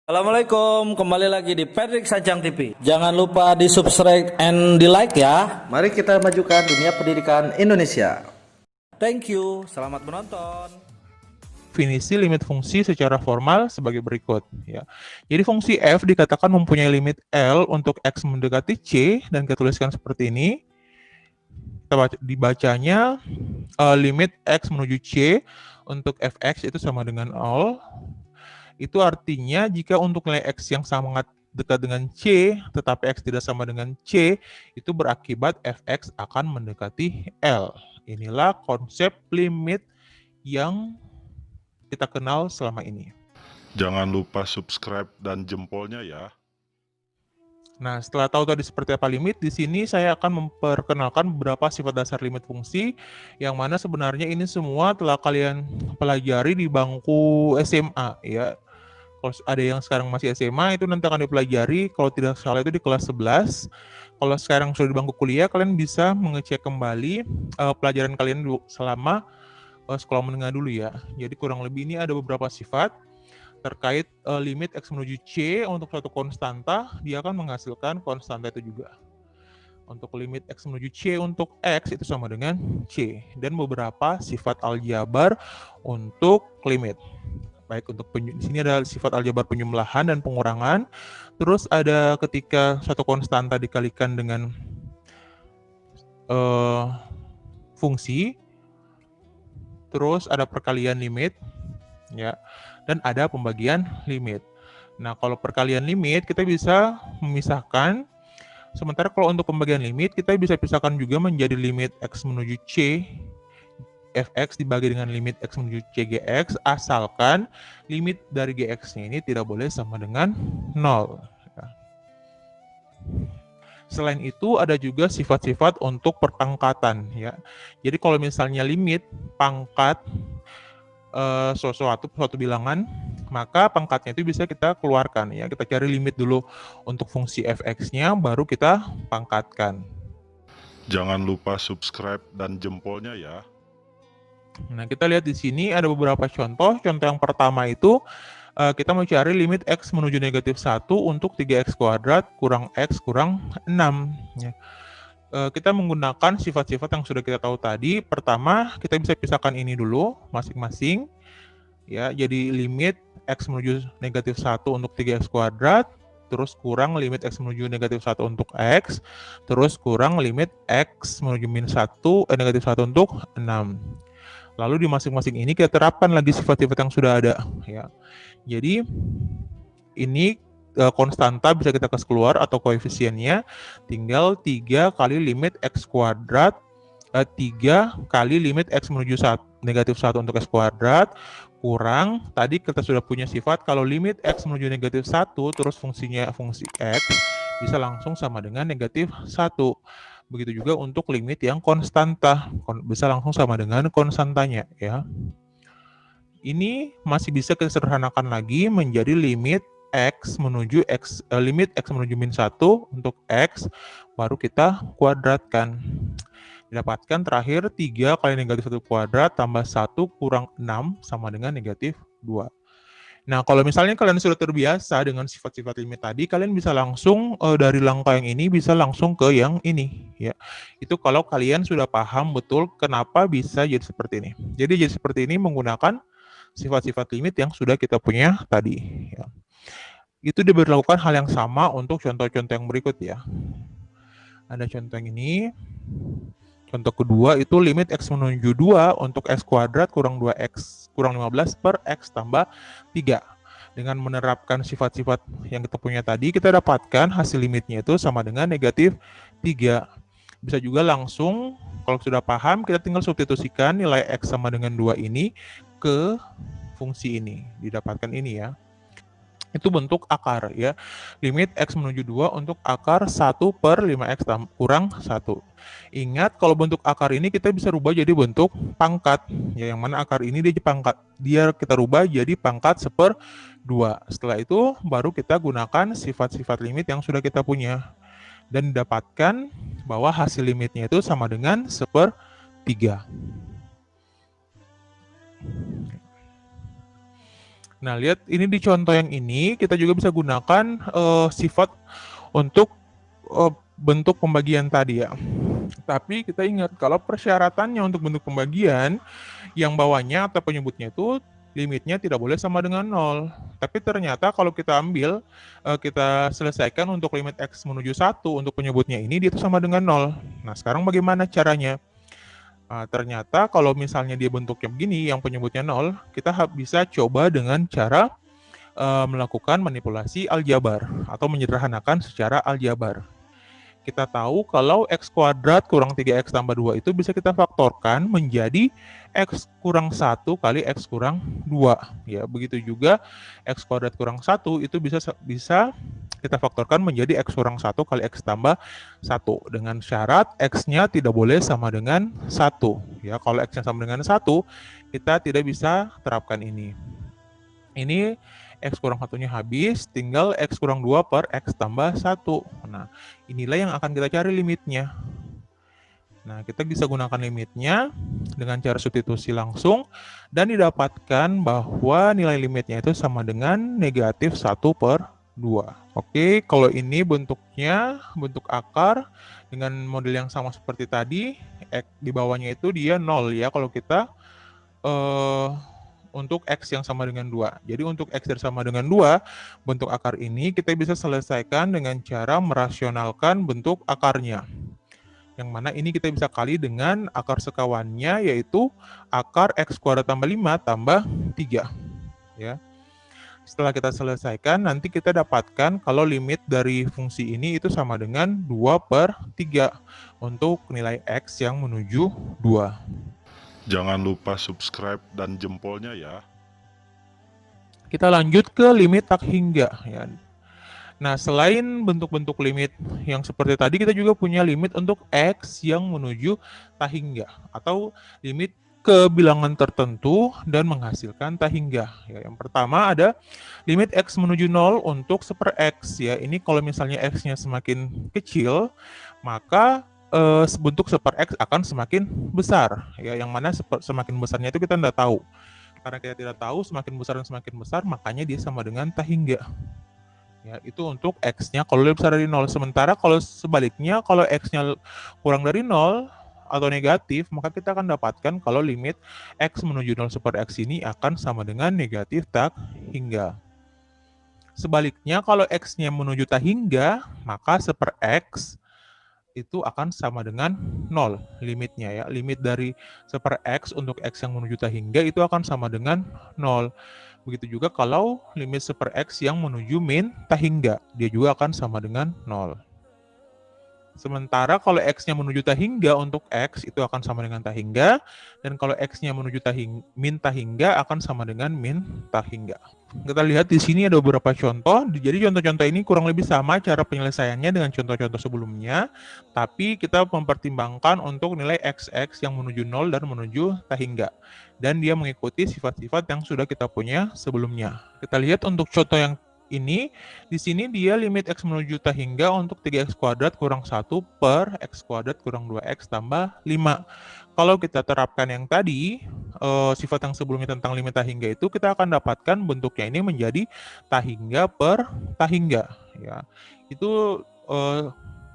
Assalamualaikum, kembali lagi di Patrick Sajang TV. Jangan lupa di subscribe and di like ya. Mari kita majukan dunia pendidikan Indonesia. Thank you, selamat menonton. Definisi limit fungsi secara formal sebagai berikut ya. Jadi fungsi f dikatakan mempunyai limit L untuk x mendekati C dan kita tuliskan seperti ini. Dibacanya limit x menuju C untuk fx itu sama dengan 0. Itu artinya jika untuk nilai x yang sangat dekat dengan C, tetapi x tidak sama dengan C, itu berakibat fx akan mendekati L. Inilah konsep limit yang kita kenal selama ini. Jangan lupa subscribe dan jempolnya ya. Nah, setelah tahu tadi seperti apa limit, di sini saya akan memperkenalkan beberapa sifat dasar limit fungsi, yang mana sebenarnya ini semua telah kalian pelajari di bangku SMA ya. Kalau ada yang sekarang masih SMA itu nanti akan dipelajari, kalau tidak salah itu di kelas 11. Kalau sekarang sudah di bangku kuliah, kalian bisa mengecek kembali pelajaran kalian selama sekolah menengah dulu ya. Jadi kurang lebih ini ada beberapa sifat terkait limit x menuju C untuk suatu konstanta, dia akan menghasilkan konstanta itu juga. Untuk limit x menuju C untuk x itu sama dengan C. Dan beberapa sifat aljabar untuk limit. Baik untuk di sini ada sifat aljabar penjumlahan dan pengurangan. Terus ada ketika suatu konstanta dikalikan dengan fungsi. Terus ada perkalian limit ya. Dan ada pembagian limit. Nah, kalau perkalian limit kita bisa memisahkan. Sementara kalau untuk pembagian limit kita bisa pisahkan juga menjadi limit x menuju C fx dibagi dengan limit x menuju C gx, asalkan limit dari gx-nya ini tidak boleh sama dengan 0. Selain itu ada juga sifat-sifat untuk perpangkatan ya. Jadi kalau misalnya limit pangkat suatu bilangan, maka pangkatnya itu bisa kita keluarkan ya. Kita cari limit dulu untuk fungsi fx-nya, baru kita pangkatkan. Jangan lupa subscribe dan jempolnya ya. Nah, kita lihat di sini ada beberapa contoh. Contoh yang pertama itu kita mau cari limit x menuju negatif 1 untuk 3x kuadrat kurang x kurang 6 ya. Kita menggunakan sifat-sifat yang sudah kita tahu tadi. Pertama, kita bisa pisahkan ini dulu masing-masing. Ya, jadi limit x menuju negatif 1 untuk 3x kuadrat, terus kurang limit x menuju negatif 1 untuk x, terus kurang limit x menuju negatif 1 untuk 6. Lalu di masing-masing ini kita terapkan lagi sifat-sifat yang sudah ada. Ya. Jadi, ini konstanta bisa kita kasih keluar atau koefisiennya tinggal 3 kali limit x kuadrat 3 kali limit x menuju negatif 1 untuk x kuadrat kurang, tadi kita sudah punya sifat kalau limit x menuju negatif 1 terus fungsinya fungsi x bisa langsung sama dengan negatif 1. Begitu juga untuk limit yang konstanta bisa langsung sama dengan konstantanya ya. Ini masih bisa kita sederhanakan lagi menjadi limit x menuju limit x menuju min 1 untuk x, baru kita kuadratkan. Didapatkan terakhir 3 kali negatif 1 kuadrat tambah 1 kurang 6 sama dengan negatif 2. Nah, kalau misalnya kalian sudah terbiasa dengan sifat-sifat limit tadi, kalian bisa langsung dari langkah yang ini bisa langsung ke yang ini ya. Itu kalau kalian sudah paham betul kenapa bisa jadi seperti ini. Jadi jadi seperti ini menggunakan sifat-sifat limit yang sudah kita punya tadi ya. Itu diberlakukan hal yang sama untuk contoh-contoh yang berikut ya. Ada contoh yang ini. Contoh kedua itu limit x menuju 2 untuk x kuadrat kurang 2x kurang 15 per x tambah 3. Dengan menerapkan sifat-sifat yang kita punya tadi, kita dapatkan hasil limitnya itu sama dengan negatif 3. Bisa juga langsung, kalau sudah paham, kita tinggal substitusikan nilai x sama dengan 2 ini ke fungsi ini. Didapatkan ini ya. Itu bentuk akar ya. Limit x menuju 2 untuk akar 1 per 5x kurang 1. Ingat kalau bentuk akar ini kita bisa rubah jadi bentuk pangkat. Ya, yang mana akar ini dia kita rubah jadi pangkat 1/2. Setelah itu baru kita gunakan sifat-sifat limit yang sudah kita punya. Dan didapatkan bahwa hasil limitnya itu sama dengan 1/3. Nah, lihat ini di contoh yang ini kita juga bisa gunakan sifat untuk bentuk pembagian tadi ya. Tapi kita ingat kalau persyaratannya untuk bentuk pembagian yang bawahnya atau penyebutnya itu limitnya tidak boleh sama dengan 0. Tapi ternyata kalau kita ambil, kita selesaikan untuk limit X menuju 1 untuk penyebutnya ini, dia itu sama dengan 0. Nah, sekarang bagaimana caranya? Ternyata kalau misalnya dia bentuknya begini, yang penyebutnya 0, kita bisa coba dengan cara melakukan manipulasi aljabar atau menyederhanakan secara aljabar. Kita tahu kalau X kuadrat kurang 3X tambah 2 itu bisa kita faktorkan menjadi X kurang 1 kali X kurang 2. Ya, begitu juga X kuadrat kurang 1 itu bisa kita faktorkan menjadi X kurang 1 kali X tambah 1. Dengan syarat X-nya tidak boleh sama dengan 1. Ya, kalau X-nya sama dengan 1, kita tidak bisa terapkan ini. Ini X kurang 1-nya habis, tinggal X kurang 2 per X tambah 1. Nah, inilah yang akan kita cari limitnya. Nah, kita bisa gunakan limitnya dengan cara substitusi langsung, dan didapatkan bahwa nilai limitnya itu sama dengan negatif 1 per 2. Oke, kalau ini bentuknya, bentuk akar, dengan model yang sama seperti tadi, di bawahnya itu dia 0 ya, kalau kita untuk X yang sama dengan 2. Jadi untuk X yang sama dengan 2, bentuk akar ini kita bisa selesaikan dengan cara merasionalkan bentuk akarnya. Yang mana ini kita bisa kali dengan akar sekawannya, yaitu akar X kuadrat tambah 5 tambah 3. Ya. Setelah kita selesaikan, nanti kita dapatkan kalau limit dari fungsi ini itu sama dengan 2 per 3 untuk nilai X yang menuju 2. Jangan lupa subscribe dan jempolnya ya. Kita lanjut ke limit tak hingga ya. Nah, selain bentuk-bentuk limit yang seperti tadi, kita juga punya limit untuk X yang menuju tak hingga atau limit ke bilangan tertentu dan menghasilkan tak hingga. Ya, yang pertama ada limit X menuju 0 untuk 1/X ya. Ini kalau misalnya X-nya semakin kecil, maka bentuk 1/X akan semakin besar ya, yang mana semakin besarnya itu kita tidak tahu. Karena kita tidak tahu semakin besar dan semakin besar, makanya dia sama dengan tak hingga. Ya, itu untuk X-nya kalau lebih besar dari 0. Sementara kalau sebaliknya, kalau X-nya kurang dari 0 atau negatif, maka kita akan dapatkan kalau limit X menuju 0 1/X ini akan sama dengan negatif tak hingga. Sebaliknya, kalau X-nya menuju tak hingga, maka 1/X itu akan sama dengan 0 limitnya ya. Limit dari 1/X untuk X yang menuju tak hingga itu akan sama dengan 0. Begitu juga kalau limit 1/X yang menuju min tak hingga, dia juga akan sama dengan 0. Sementara kalau X-nya menuju tak hingga untuk X itu akan sama dengan tak hingga, dan kalau X-nya menuju min tak hingga akan sama dengan min tak hingga. Kita lihat di sini ada beberapa contoh. Jadi contoh-contoh ini kurang lebih sama cara penyelesaiannya dengan contoh-contoh sebelumnya, tapi kita mempertimbangkan untuk nilai XX yang menuju 0 dan menuju tak hingga. Dan dia mengikuti sifat-sifat yang sudah kita punya sebelumnya. Kita lihat untuk contoh yang ini, di sini dia limit X menuju tak hingga untuk 3X kuadrat kurang 1 per X kuadrat kurang 2X tambah 5. Kalau kita terapkan yang tadi, sifat yang sebelumnya tentang limit tak hingga itu, kita akan dapatkan bentuknya ini menjadi tak hingga per tak hingga. Ya. Itu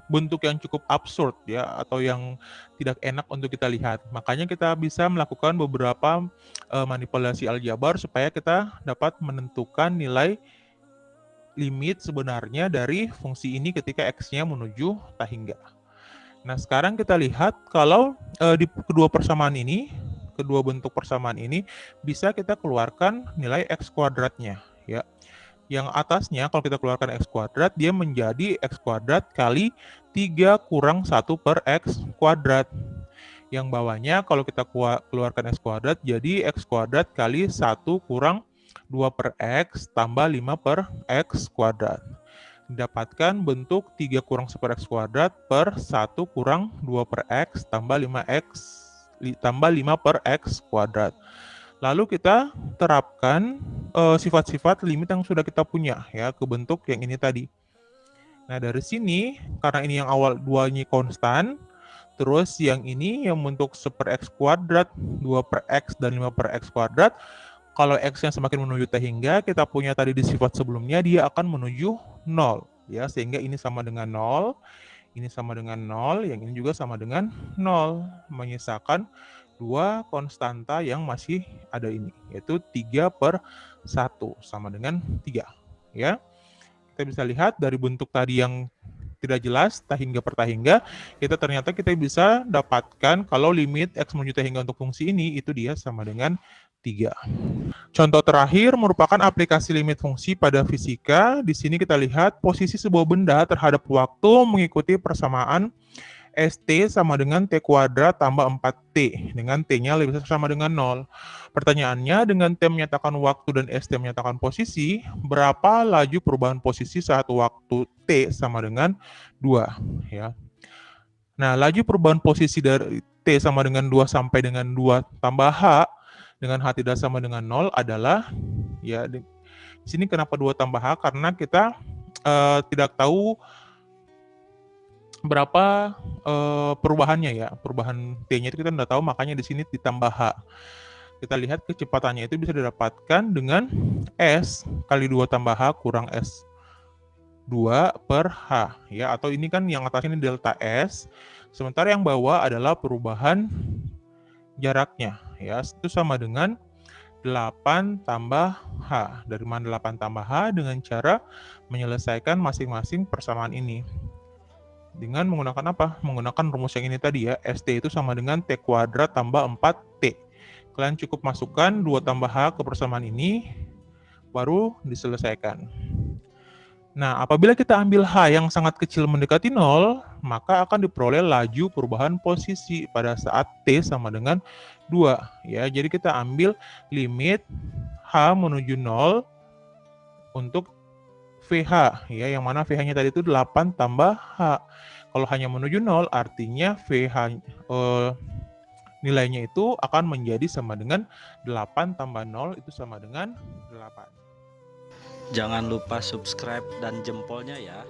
bentuk yang cukup absurd ya, atau yang tidak enak untuk kita lihat. Makanya kita bisa melakukan beberapa manipulasi aljabar supaya kita dapat menentukan nilai limit sebenarnya dari fungsi ini ketika X-nya menuju tak hingga. Nah, sekarang kita lihat kalau di kedua persamaan ini, kedua bentuk persamaan ini bisa kita keluarkan nilai X kuadratnya ya. Yang atasnya kalau kita keluarkan X kuadrat, dia menjadi X kuadrat kali 3 kurang 1 per X kuadrat. Yang bawahnya kalau kita keluarkan X kuadrat, jadi X kuadrat kali 1 kurang 2 per X tambah 5 per X kuadrat. Dapatkan bentuk 3 kurang 1 per X kuadrat per 1 kurang 2 per X tambah 5X tambah 5 per X kuadrat. Lalu kita terapkan sifat-sifat limit yang sudah kita punya ya ke bentuk yang ini tadi. Nah, dari sini karena ini yang awal 2-nya konstan, terus yang ini yang bentuk 1 per X kuadrat, 2 per X dan 5 per X kuadrat, Kalau X-nya semakin menuju T hingga, kita punya tadi di sifat sebelumnya, dia akan menuju 0. Ya, sehingga ini sama dengan 0, ini sama dengan 0, yang ini juga sama dengan 0. Menyisakan dua konstanta yang masih ada ini, yaitu 3/1 sama dengan 3. Ya, kita bisa lihat dari bentuk tadi yang tidak jelas, tahingga per tahingga, ternyata kita bisa dapatkan kalau limit X menuju tahingga untuk fungsi ini, itu dia sama dengan 3. Contoh terakhir merupakan aplikasi limit fungsi pada fisika. Di sini kita lihat posisi sebuah benda terhadap waktu mengikuti persamaan ST sama dengan T kuadrat tambah 4T, dengan T-nya lebih besar sama dengan 0. Pertanyaannya, dengan T menyatakan waktu dan ST menyatakan posisi, berapa laju perubahan posisi saat waktu T sama dengan 2? Ya. Nah, laju perubahan posisi dari T sama dengan 2 sampai dengan 2 tambah H, dengan H tidak sama dengan 0 adalah, ya di sini kenapa 2 tambah H? Karena kita tidak tahu berapa perubahannya ya, perubahan T-nya itu kita tidak tahu, makanya di sini ditambah H. Kita lihat kecepatannya itu bisa didapatkan dengan S kali 2 tambah H kurang S2 per H. Ya, atau ini kan yang atas ini delta S, sementara yang bawah adalah perubahan jaraknya. Ya, itu sama dengan 8 tambah H. Dari mana 8 tambah H? Dengan cara menyelesaikan masing-masing persamaan ini. Dengan menggunakan apa? Menggunakan rumus yang ini tadi ya. ST itu sama dengan T kuadrat tambah 4T. Kalian cukup masukkan 2 tambah H ke persamaan ini, baru diselesaikan. Nah, apabila kita ambil H yang sangat kecil mendekati 0, maka akan diperoleh laju perubahan posisi pada saat T sama dengan 2. Ya, jadi kita ambil limit H menuju 0 untuk VH, ya, yang mana VH-nya tadi itu 8 tambah H. Kalau hanya menuju 0, artinya VH nilainya itu akan menjadi sama dengan 8 tambah 0 itu sama dengan 8. Jangan lupa subscribe dan jempolnya ya.